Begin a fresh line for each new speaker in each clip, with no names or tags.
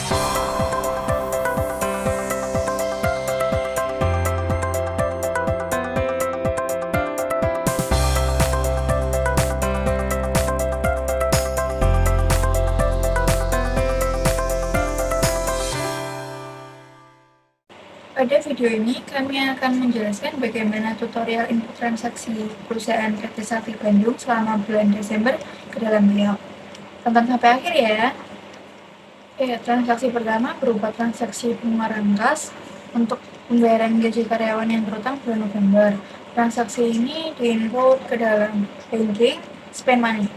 Pada video ini, kami akan menjelaskan bagaimana tutorial input transaksi perusahaan PT Safi Bandung selama bulan Desember ke dalam Layout. Tonton sampai akhir ya. Transaksi pertama berupa transaksi pengeluaran kas untuk pembayaran gaji karyawan yang terutang bulan November. Transaksi ini di-input ke dalam banking spend money.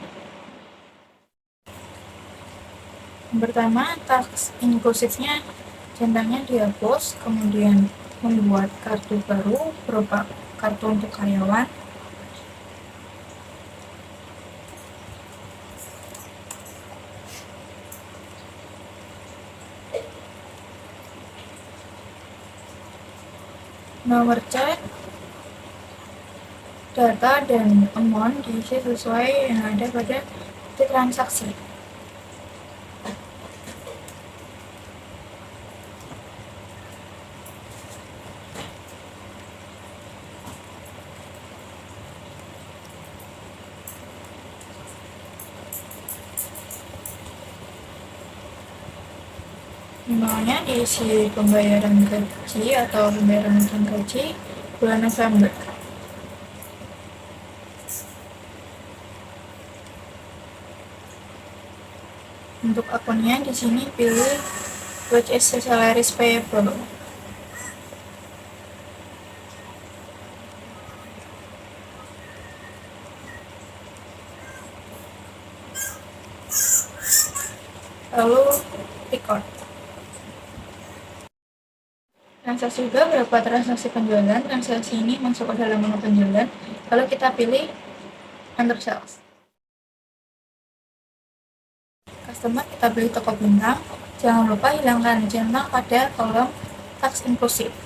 Yang pertama, tax inklusifnya centangnya dihapus, kemudian membuat kartu baru berupa kartu untuk karyawan. Nomor cek, data dan amount diisi sesuai yang ada pada transaksi. Misalnya diisi pembayaran gaji atau pembayaran gaji bulan November. Untuk akunnya di sini pilih which is the salaries payable. Lalu record. Transaksi juga berupa transaksi penjualan. Transaksi ini masuk ke dalam menu penjualan. Lalu kita pilih enter sales. Customer kita pilih toko bintang. Jangan lupa hilangkan centang pada kolom tax inclusive.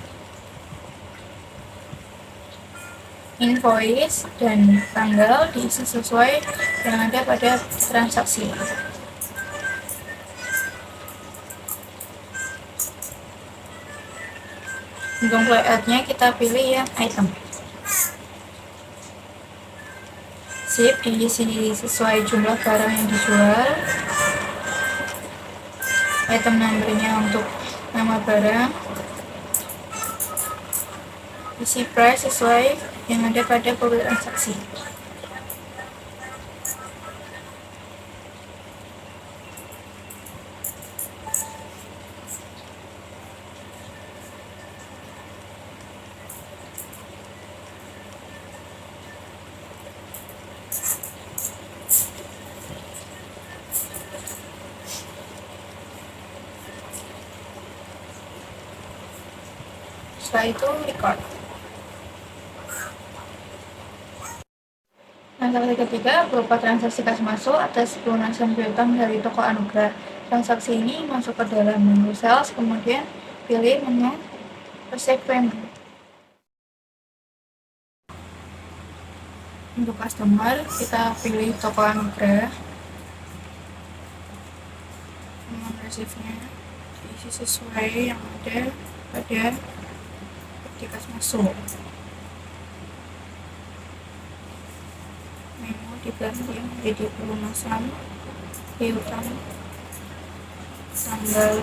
Invoice dan tanggal diisi sesuai yang ada pada transaksi. Untuk layoutnya kita pilih yang item. Sip, diisi sesuai jumlah barang yang dijual. Item numbernya untuk nama barang. Isi price sesuai yang ada pada kode transaksi. Setelah itu record. Transaksi ketiga berupa transaksi kas masuk atas pelunasan piutang dari toko Anugrah. Transaksi ini masuk ke dalam menu sales, kemudian pilih menu receive payment. Untuk customer kita pilih toko Anugrah. Nomor receive-nya diisi sesuai yang ada pada kas masuk. Menu diganti menjadi pelunasan piutang tanggal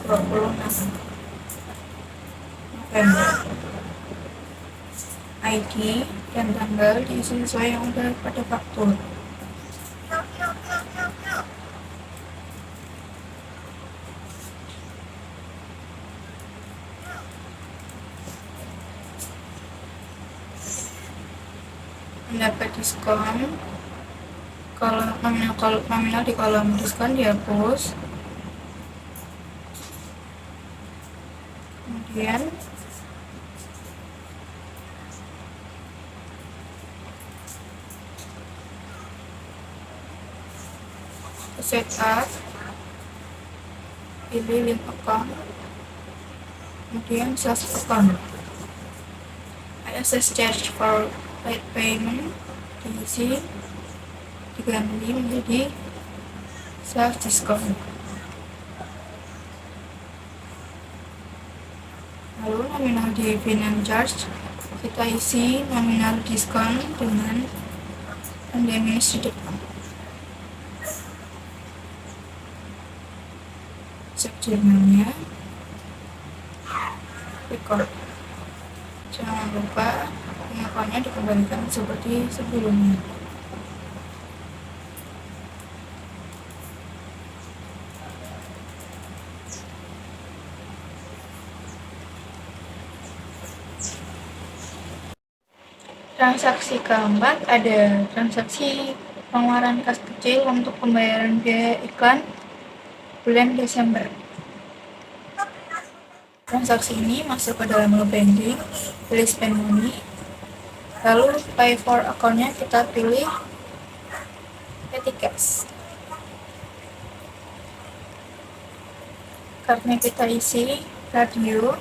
26 November. ID dan tanggal diisi sesuai yang ada pada faktur. Mendapat diskon, kalau nominal di kolom diskon dihapus, kemudian setup, pilih link account, kemudian sales account. Access charge for late payment diisi diganti menjadi sales discount. Lalu nominal di finance charge kita isi nominal diskon dengan minus di depan. Cek jurnalnya, record. Jangan lupa pengakuannya dikembalikan seperti sebelumnya. Transaksi keempat ada transaksi pengeluaran kas kecil untuk pembayaran biaya iklan bulan Desember. Transaksi ini masuk ke dalam menu banking, pilih spend money, lalu pay for account-nya kita pilih petty cash. Kartunya kita isi radio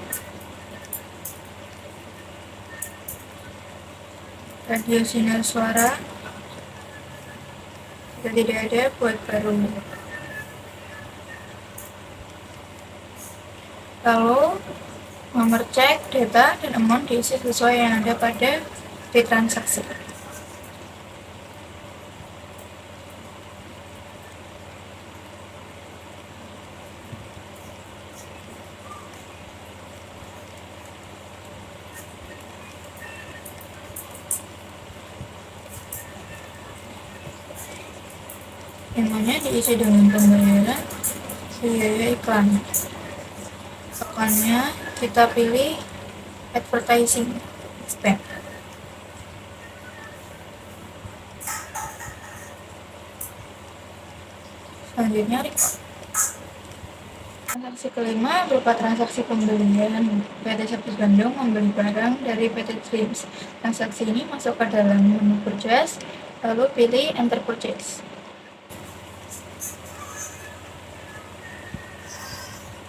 sinar suara, jika tidak ada buat baru. Lalu nomor cek, data, dan amount diisi sesuai yang ada pada transaksi. Semuanya diisi dengan pembayaran biaya iklan. Akannya kita pilih advertising spend. Selanjutnya record. Transaksi kelima berupa transaksi pembelian. PT Servis Bandung membeli barang dari PT Dreams. Transaksi ini masuk ke dalam menu purchase, lalu pilih enter purchase.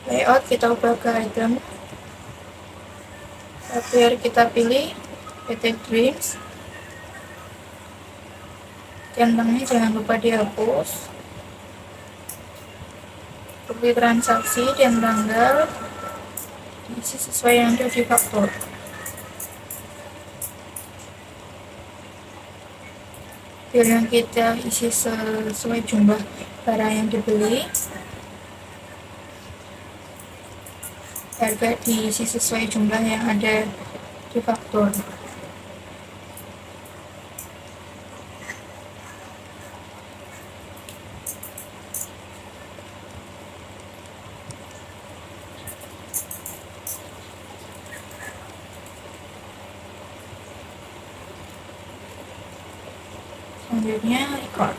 Layout kita ubah ke item, biar kita pilih PT Dreams. Centangnya jangan lupa dihapus. Pilih transaksi dan tanggal, diisi sesuai yang ada di faktur. Yang kita isi sesuai jumlah barang yang dibeli. Harga diisi sesuai jumlah yang ada di faktur. Selanjutnya record.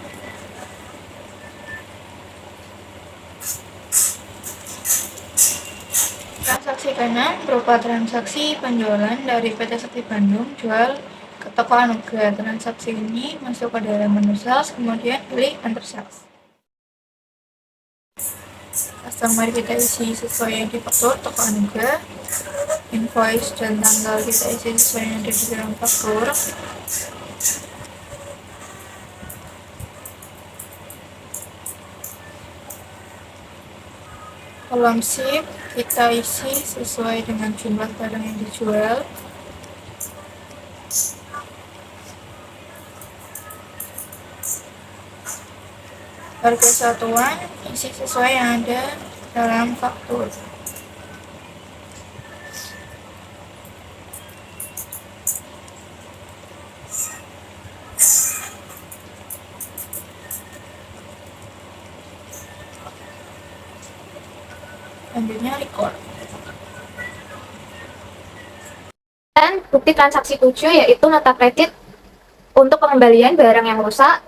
Transaksi keenam berupa transaksi penjualan dari PT Sakti Bandung jual ke toko Anugrah. Transaksi ini masuk ke dalam menu sales, kemudian pilih enter sales. Customer kita isi sesuai yang di faktur toko Anugrah. Invoice dan tanggal kita isi sesuai yang ada di dalam faktur. Kolom ship kita isi sesuai dengan jumlah barang yang dijual. Harga satuan isi sesuai yang ada dalam faktur. Selanjutnya record.
Dan bukti transaksi 7 yaitu nota kredit untuk pengembalian barang yang rusak.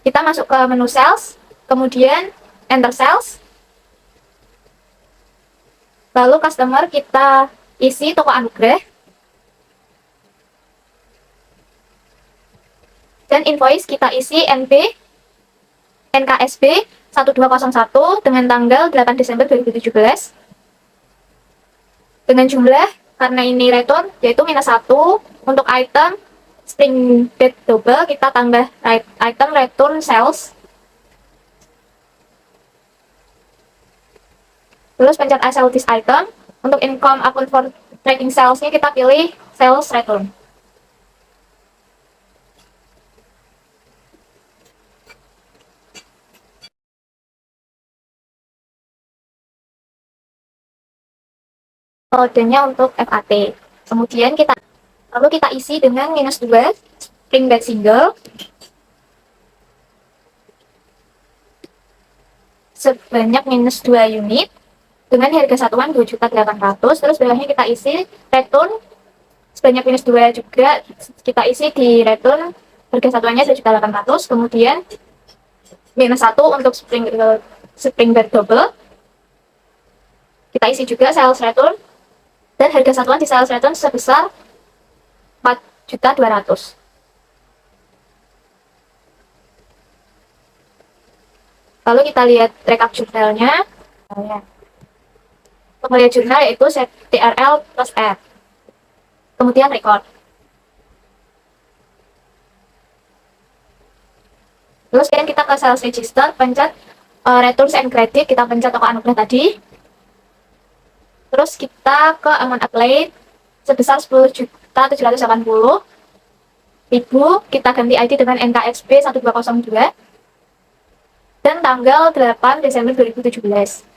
Kita masuk ke menu sales, kemudian enter sales. Lalu customer kita isi toko Anugrah. Dan invoice kita isi NKSB 1201 dengan tanggal 8 Desember 2017. Dengan jumlah, karena ini return, yaitu -1. Untuk item spring bed double, kita tambah item return sales. Terus pencet I sell this item. Untuk income akun for tracking sales-nya kita pilih sales return. Kodenya untuk FAT. Kemudian lalu kita isi dengan -2 spring bed single sebanyak -2 unit dengan harga satuan 2.800.000. Terus bawahnya kita isi return sebanyak -2 juga, kita isi di return harga satuannya 2.800.000. Kemudian -1 untuk spring bed double kita isi juga sales return, dan harga satuan di sales return sebesar 4.200.000. Lalu kita lihat rekap jurnalnya. Untuk melihat jurnal yaitu set TRL plus R. Kemudian record. Terus sekarang kita ke sales register, pencet returns and credit, kita pencet toko anugerah tadi. Terus kita ke amount applied sebesar 10.780.000, kita ganti ID dengan NKXB 1202 dan tanggal 8 Desember 2017.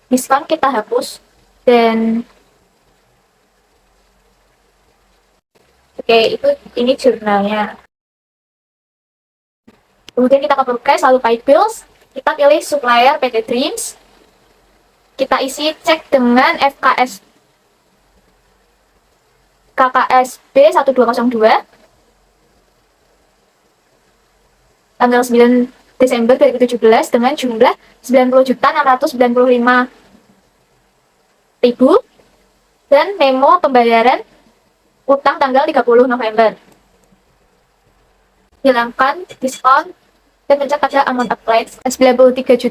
Diskon kita hapus dan ini jurnalnya. Kemudian kita ke progress, lalu paid bills, kita pilih supplier PT Dreams, kita isi cek dengan KKSB 1202 tanggal 9 Desember 2017 dengan jumlah 90.695.000 dan memo pembayaran utang tanggal 30 November. Hilangkan diskon dan pencet pada amount applied 93.500.000.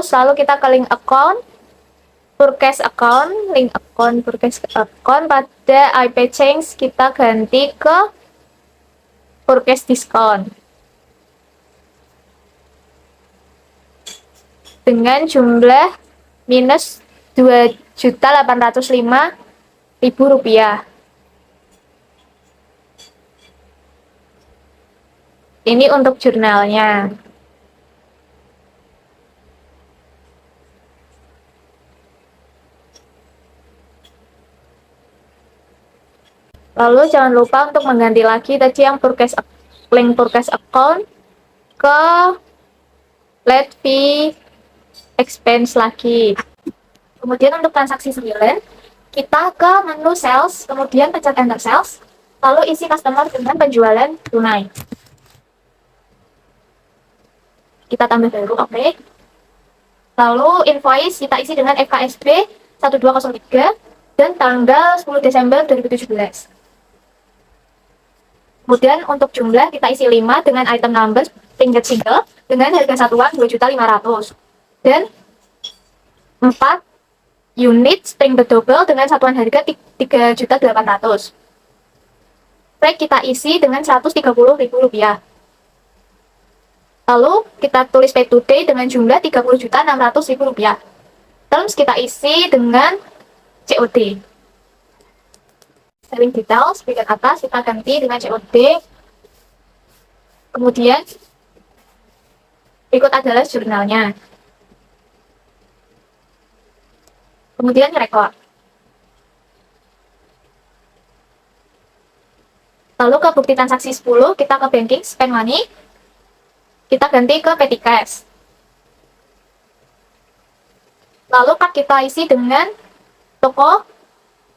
Lalu kita ke link account, purchase account, link account, purchase account. Pada IP change kita ganti ke purchase discount dengan jumlah -2.805.000 rupiah. Ini untuk jurnalnya. Lalu jangan lupa untuk mengganti lagi tadi yang link purchase account ke late fee expense lagi. Kemudian untuk transaksi 9, kita ke menu sales, kemudian pencet enter sales, lalu isi customer dengan penjualan tunai. Kita tambah baru, oke. Lalu invoice kita isi dengan FKSB 1203 dan tanggal 10 Desember 2017. Kemudian untuk jumlah kita isi 5 dengan item number spring bed single dengan harga satuan 2.500.000 dan 4 unit spring bed double dengan satuan harga 3.800.000. Break kita isi dengan 130.000 rupiah. Lalu kita tulis pay today dengan jumlah 30.600.000 rupiah. Terms kita isi dengan COD. Selling details bagian atas kita ganti dengan COD. Kemudian berikut adalah jurnalnya. Kemudian record. Lalu ke bukti transaksi 10, kita ke banking, spend money, kita ganti ke petty cash. Lalu card kita isi dengan toko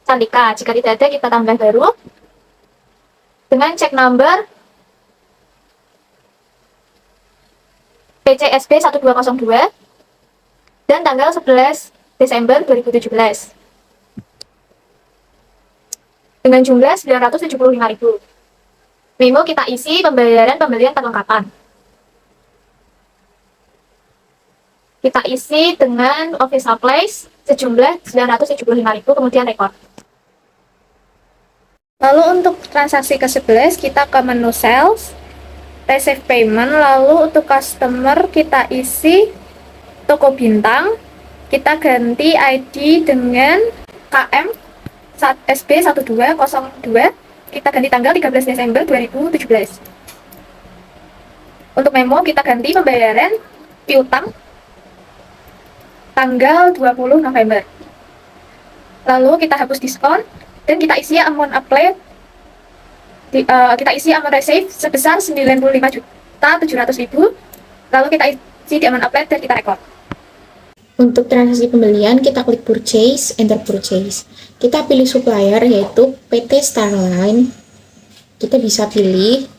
Cantika. Jika tidak ada, kita tambah baru dengan check number PCSB 1202 dan tanggal 11 Desember 2017 dengan jumlah 975.000. Memo kita isi pembelian perlengkapan. Kita isi dengan office supplies sejumlah 975.000, kemudian record. Lalu untuk transaksi ke-11 kita ke menu sales, receive payment, lalu untuk customer kita isi toko bintang, kita ganti ID dengan KM SB1202, kita ganti tanggal 13 Desember 2017. Untuk memo kita ganti pembayaran piutang tanggal 20 November. Lalu kita hapus diskon dan kita isi amount apply, kita isi amount receive sebesar 95.700.000. Lalu kita isi di amount apply dan kita record. Untuk transaksi pembelian kita klik purchase, enter purchase. Kita pilih supplier yaitu PT Starline. Kita bisa pilih.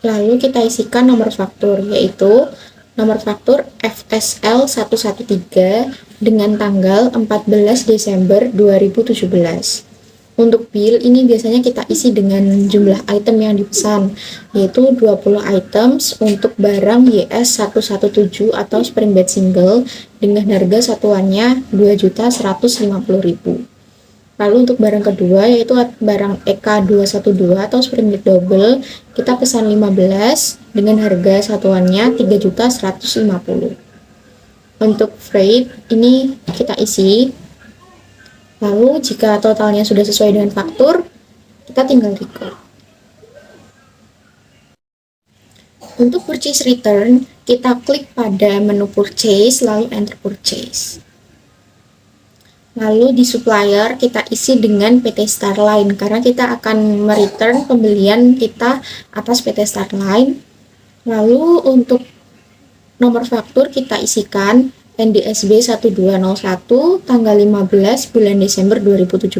Lalu kita isikan nomor faktur yaitu nomor faktur FSL 113 dengan tanggal 14 Desember 2017. Untuk bill ini biasanya kita isi dengan jumlah item yang dipesan, yaitu 20 items untuk barang YS117 atau spring bed single dengan harga satuannya 2.150.000. Lalu untuk barang kedua yaitu barang EK212 atau spring bed double, kita pesan 15 dengan harga satuannya 3.150.000. Untuk freight ini kita isi. Lalu jika totalnya sudah sesuai dengan faktur, kita tinggal record. Untuk purchase return, kita klik pada menu purchase, lalu enter purchase. Lalu di supplier kita isi dengan PT Starline karena kita akan mereturn pembelian kita atas PT Starline. Lalu untuk nomor faktur kita isikan NDSB 1201 tanggal 15 bulan Desember 2017.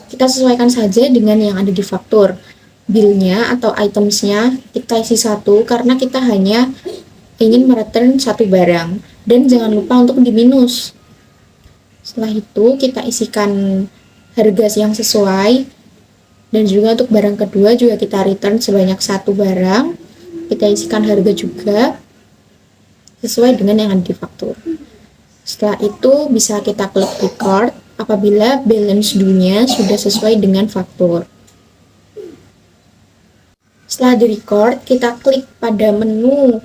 Kita sesuaikan saja dengan yang ada di faktur. Billnya atau itemsnya kita isi satu karena kita hanya ingin mereturn satu barang. Dan jangan lupa untuk diminus. Setelah itu kita isikan harga yang sesuai. Dan juga untuk barang kedua juga kita return sebanyak satu barang. Kita isikan harga juga sesuai dengan yang ada di faktur. Setelah itu bisa kita klik record apabila balance due-nya sudah sesuai dengan faktur. Setelah di record, kita klik pada menu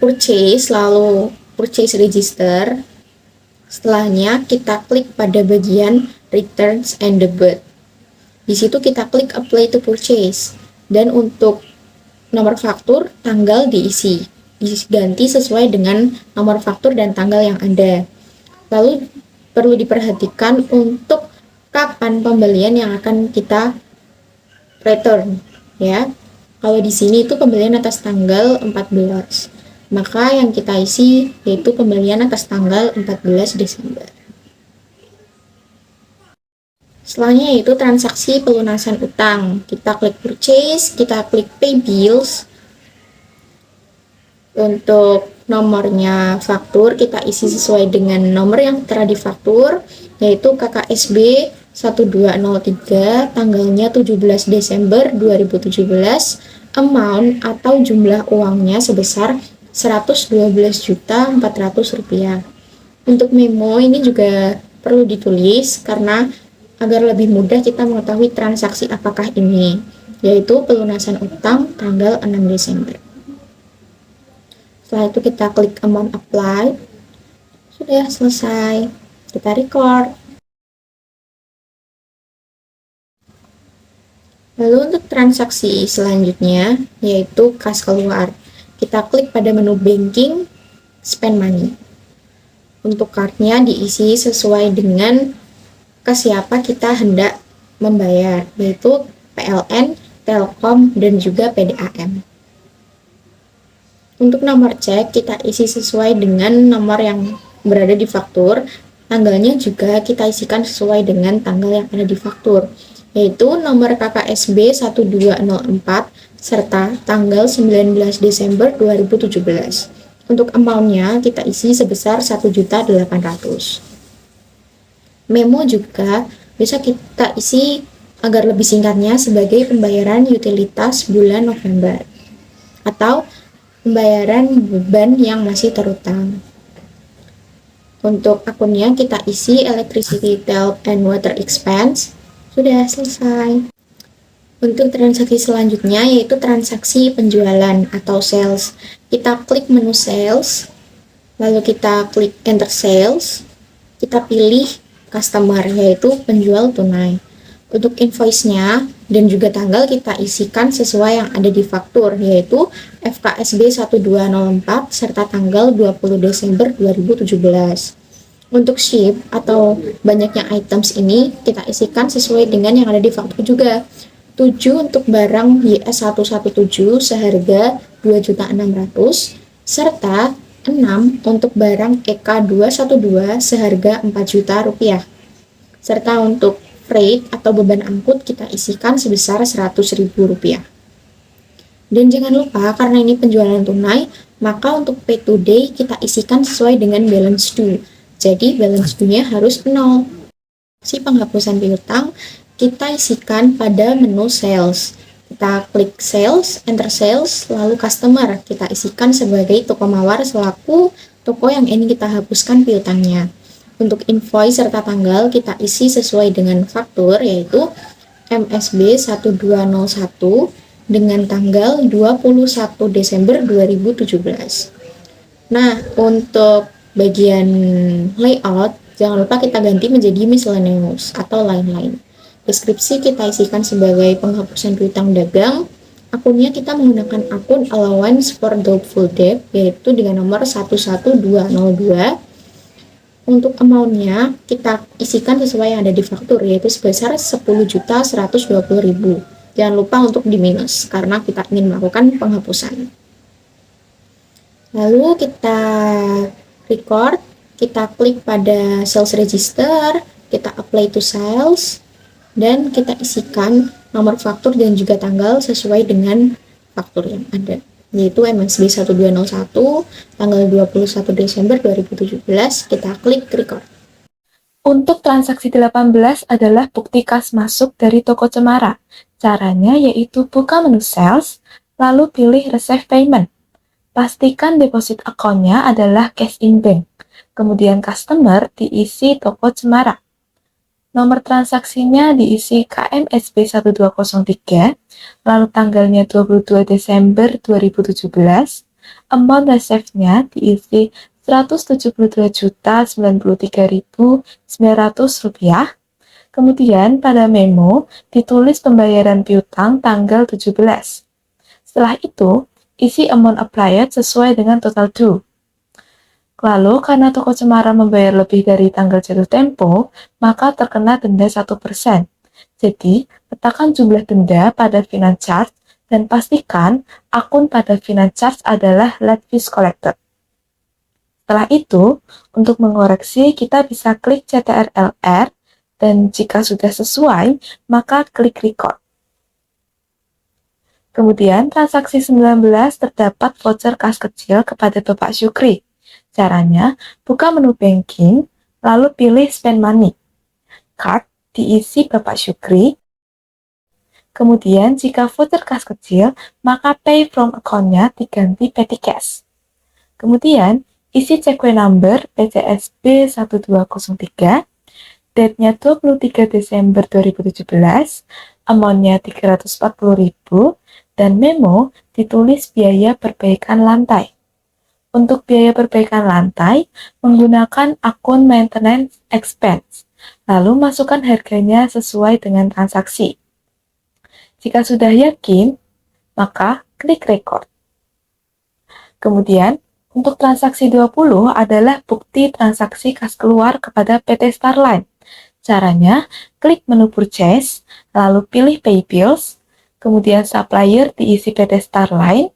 purchase, lalu purchase register. Setelahnya kita klik pada bagian returns and debit. Di situ kita klik apply to purchase. Dan untuk nomor faktur, tanggal diisi. Diganti sesuai dengan nomor faktur dan tanggal yang ada. Lalu perlu diperhatikan untuk kapan pembelian yang akan kita return, ya. Kalau di sini itu pembelian atas tanggal 14, maka yang kita isi yaitu pembelian atas tanggal 14 Desember. Setelahnya yaitu transaksi pelunasan utang. Kita klik purchase, kita klik pay bills. Untuk nomornya faktur kita isi sesuai dengan nomor yang telah difaktur, yaitu KKSB 1203 tanggalnya 17 Desember 2017, amount atau jumlah uangnya sebesar Rp112.400. Untuk memo ini juga perlu ditulis karena agar lebih mudah kita mengetahui transaksi apakah ini, yaitu pelunasan utang tanggal 6 Desember. Setelah itu kita klik amount apply. Sudah selesai. Kita record. Lalu untuk transaksi selanjutnya yaitu kas keluar. Kita klik pada menu banking, spend money. Untuk cardnya diisi sesuai dengan ke siapa kita hendak membayar, yaitu PLN, Telkom, dan juga PDAM. Untuk nomor cek kita isi sesuai dengan nomor yang berada di faktur. Tanggalnya juga kita isikan sesuai dengan tanggal yang ada di faktur, yaitu nomor KKSB 1204 serta tanggal 19 Desember 2017. Untuk amount-nya kita isi sebesar 1.800.000. Memo juga bisa kita isi agar lebih singkatnya sebagai pembayaran utilitas bulan November atau pembayaran beban yang masih terutang. Untuk akunnya kita isi electricity, tel, and water expense. Sudah selesai.
Untuk transaksi selanjutnya yaitu transaksi penjualan atau sales. Kita klik menu sales, lalu kita klik enter sales, kita pilih customer yaitu penjual tunai. Untuk invoice-nya dan juga tanggal kita isikan sesuai yang ada di faktur yaitu FKSB 1204 serta tanggal 20 Desember 2017. Untuk ship atau banyaknya items ini kita isikan sesuai dengan yang ada di faktur juga. 7 untuk barang YS117 seharga 2.600.000 serta 6 untuk barang EK212 seharga 4 juta rupiah. Serta untuk freight atau beban angkut kita isikan sebesar 100.000 rupiah. Dan jangan lupa karena ini penjualan tunai, maka untuk pay today kita isikan sesuai dengan balance due. Jadi balance due-nya harus 0. Si penghapusan piutang kita isikan pada menu sales. Kita klik sales, enter sales, lalu customer. Kita isikan sebagai toko mawar selaku toko yang ini kita hapuskan piutangnya. Untuk invoice serta tanggal kita isi sesuai dengan faktur yaitu MSB 1201 dengan tanggal 21 Desember 2017. Nah, untuk bagian layout, jangan lupa kita ganti menjadi miscellaneous atau lain-lain. Deskripsi kita isikan sebagai penghapusan piutang dagang. Akunnya kita menggunakan akun allowance for doubtful debt yaitu dengan nomor 11202. Untuk amount-nya kita isikan sesuai yang ada di faktur yaitu sebesar 10.120.000. Jangan lupa untuk di minus karena kita ingin melakukan penghapusan. Lalu kita record, kita klik pada sales register, kita apply to sales, dan kita isikan nomor faktur dan juga tanggal sesuai dengan faktur yang ada, yaitu MSB 1201, tanggal 21 Desember 2017, kita klik record.
Untuk transaksi 18 adalah bukti kas masuk dari toko cemara. Caranya yaitu buka menu sales, lalu pilih receive payment. Pastikan deposit akunnya adalah cash in bank. Kemudian customer diisi toko cemara. Nomor transaksinya diisi KMSB 1203, lalu tanggalnya 22 Desember 2017, amount receive-nya diisi Rp172.093.900. Kemudian pada memo ditulis pembayaran piutang tanggal 17. Setelah itu, isi amount applied sesuai dengan total due. Lalu, karena toko cemara membayar lebih dari tanggal jatuh tempo, maka terkena denda 1%. Jadi, letakkan jumlah denda pada finance charge dan pastikan akun pada finance charge adalah late fees collected. Setelah itu, untuk mengoreksi, kita bisa klik CTRL-R dan jika sudah sesuai, maka klik record. Kemudian, transaksi 19 terdapat voucher kas kecil kepada Bapak Syukri. Caranya, buka menu banking, lalu pilih spend money. Card diisi Bapak Syukri. Kemudian, jika voucher kas kecil, maka pay from account-nya diganti petty cash. Kemudian, isi cheque number PCSB 1203, date-nya 23 Desember 2017, amount-nya 340.000, dan memo ditulis biaya perbaikan lantai. Untuk biaya perbaikan lantai, menggunakan akun maintenance expense, lalu masukkan harganya sesuai dengan transaksi. Jika sudah yakin, maka klik record. Kemudian, untuk transaksi 20 adalah bukti transaksi kas keluar kepada PT Starline. Caranya, klik menu purchase, lalu pilih pay bills, kemudian supplier diisi PT Starline,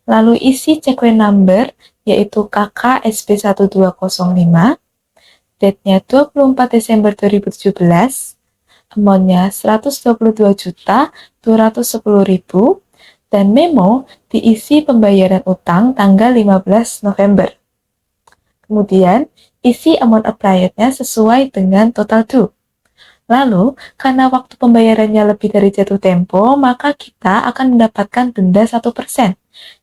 lalu isi cheque number yaitu KKSB 1205, date-nya 24 Desember 2017, amount-nya 122.210.000, dan memo diisi pembayaran utang tanggal 15 November. Kemudian, isi amount applied-nya sesuai dengan total due. Lalu, karena waktu pembayarannya lebih dari jatuh tempo, maka kita akan mendapatkan denda 1%,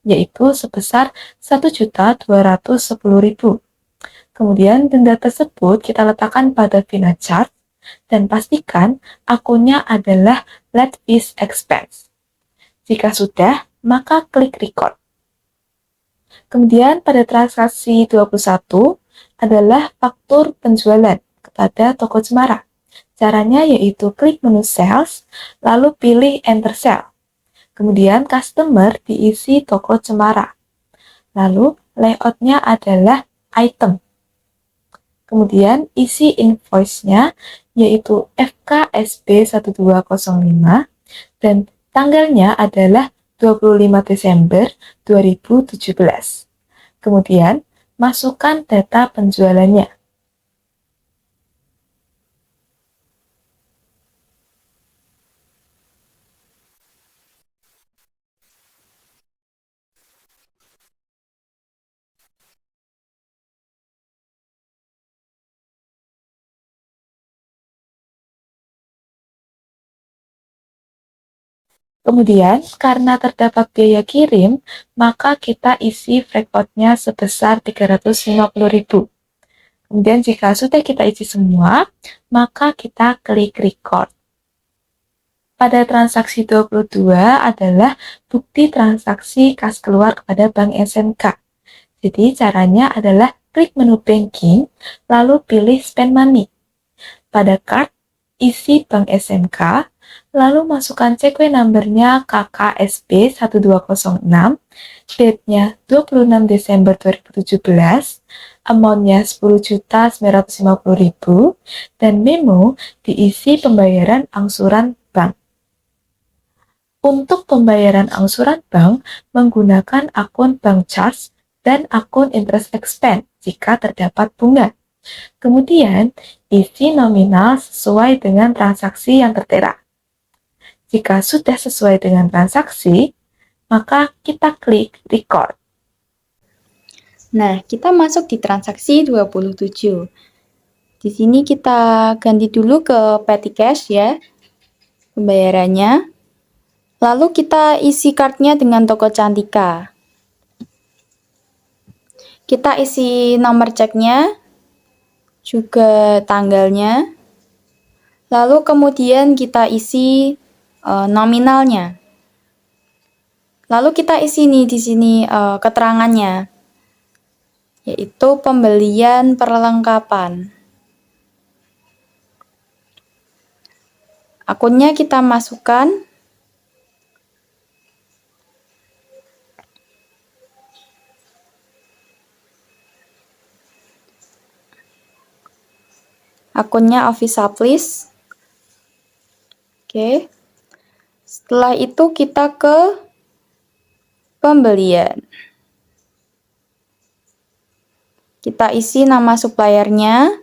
yaitu sebesar Rp1.210.000. Kemudian, denda tersebut kita letakkan pada finance charge, dan pastikan akunnya adalah Let Fees Expense. Jika sudah, maka klik record. Kemudian pada transaksi 21 adalah faktur penjualan kepada toko Cemara. Caranya yaitu klik menu sales, lalu pilih enter sale. Kemudian customer diisi toko Cemara. Lalu layoutnya adalah item. Kemudian isi invoice-nya yaitu FKSB1205 dan tanggalnya adalah 25 Desember 2017. Kemudian masukkan data penjualannya. Kemudian, karena terdapat biaya kirim, maka kita isi freeport-nya sebesar 350.000. Kemudian jika sudah kita isi semua, maka kita klik record. Pada transaksi 22 adalah bukti transaksi kas keluar kepada Bank SMK. Jadi caranya adalah klik menu banking, lalu pilih spend money. Pada card, isi Bank SMK, lalu masukkan CQ number-nya KKSB 1206, date-nya 26 Desember 2017, amount-nya 10.950.000, dan memo diisi pembayaran angsuran bank. Untuk pembayaran angsuran bank, menggunakan akun bank charge dan akun interest expense jika terdapat bunga. Kemudian, isi nominal sesuai dengan transaksi yang tertera. Jika sudah sesuai dengan transaksi, maka kita klik record.
Nah, kita masuk di transaksi 27. Di sini kita ganti dulu ke petty cash ya, pembayarannya. Lalu kita isi kartunya dengan toko Cantika. Kita isi nomor ceknya, juga tanggalnya. Lalu kemudian kita isi nominalnya. Lalu kita isi nih di sini keterangannya, yaitu pembelian perlengkapan. Akunnya kita masukkan. Akunnya Office Supplies. Oke. Setelah itu kita ke pembelian. Kita isi nama suppliernya,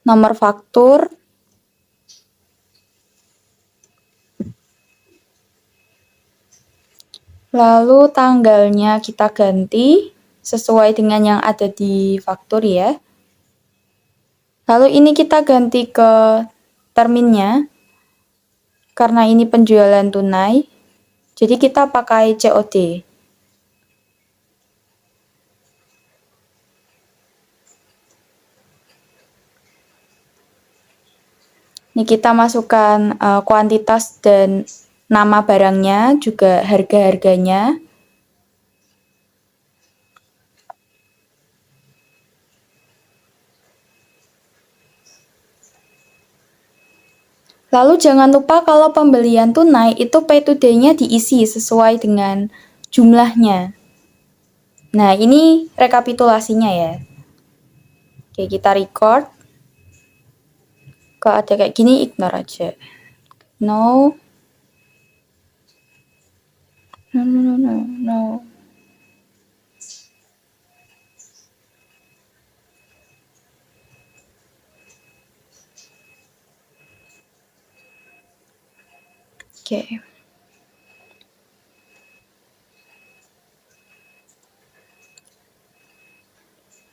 nomor faktur, lalu tanggalnya kita ganti sesuai dengan yang ada di faktur ya. Lalu ini kita ganti ke terminnya, karena ini penjualan tunai, jadi kita pakai COD. Ini kita masukkan kuantitas dan nama barangnya, juga harga-harganya. Lalu jangan lupa kalau pembelian tunai itu pay today-nya diisi sesuai dengan jumlahnya. Nah, ini rekapitulasinya ya. Oke, kita record. Kalau ada kayak gini, ignore aja. No. No. Oke.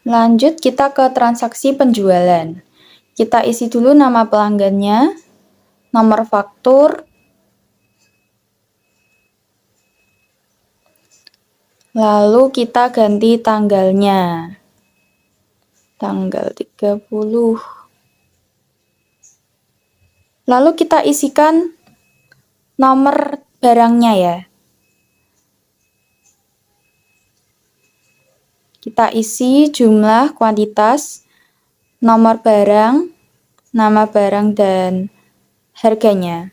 Lanjut kita ke transaksi penjualan. Kita isi dulu nama pelanggannya, nomor faktur, lalu kita ganti tanggalnya. Tanggal 30. Lalu kita isikan nomor barangnya ya. Kita isi jumlah, kuantitas, nomor barang, nama barang, dan harganya.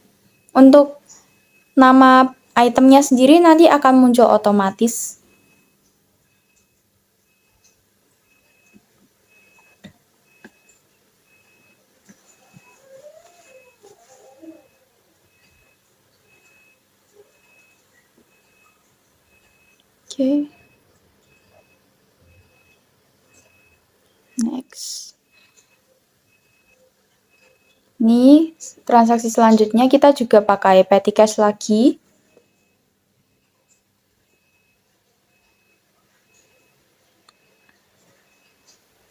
Untuk nama itemnya sendiri nanti akan muncul otomatis. Oke. Next. Ini transaksi selanjutnya kita juga pakai petty cash lagi.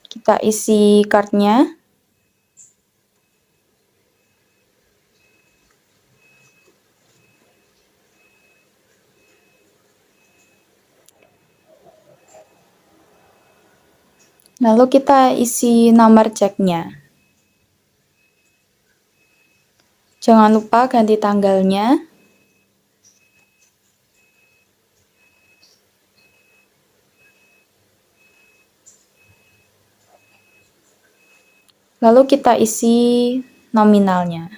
Kita isi card-nya. Lalu kita isi nomor ceknya. Jangan lupa ganti tanggalnya. Lalu kita isi nominalnya.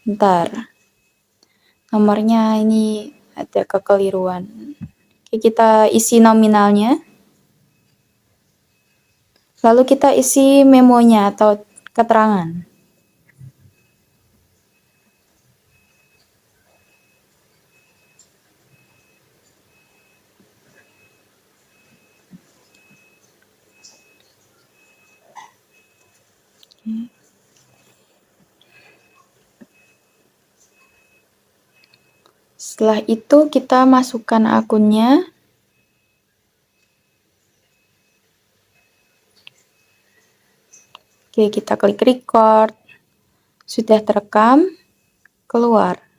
Bentar. Nomornya ini ada kekeliruan. Oke, kita isi nominalnya. Lalu kita isi memonya atau keterangan. Setelah itu kita masukkan akunnya. Oke, kita klik record. Sudah terekam, keluar.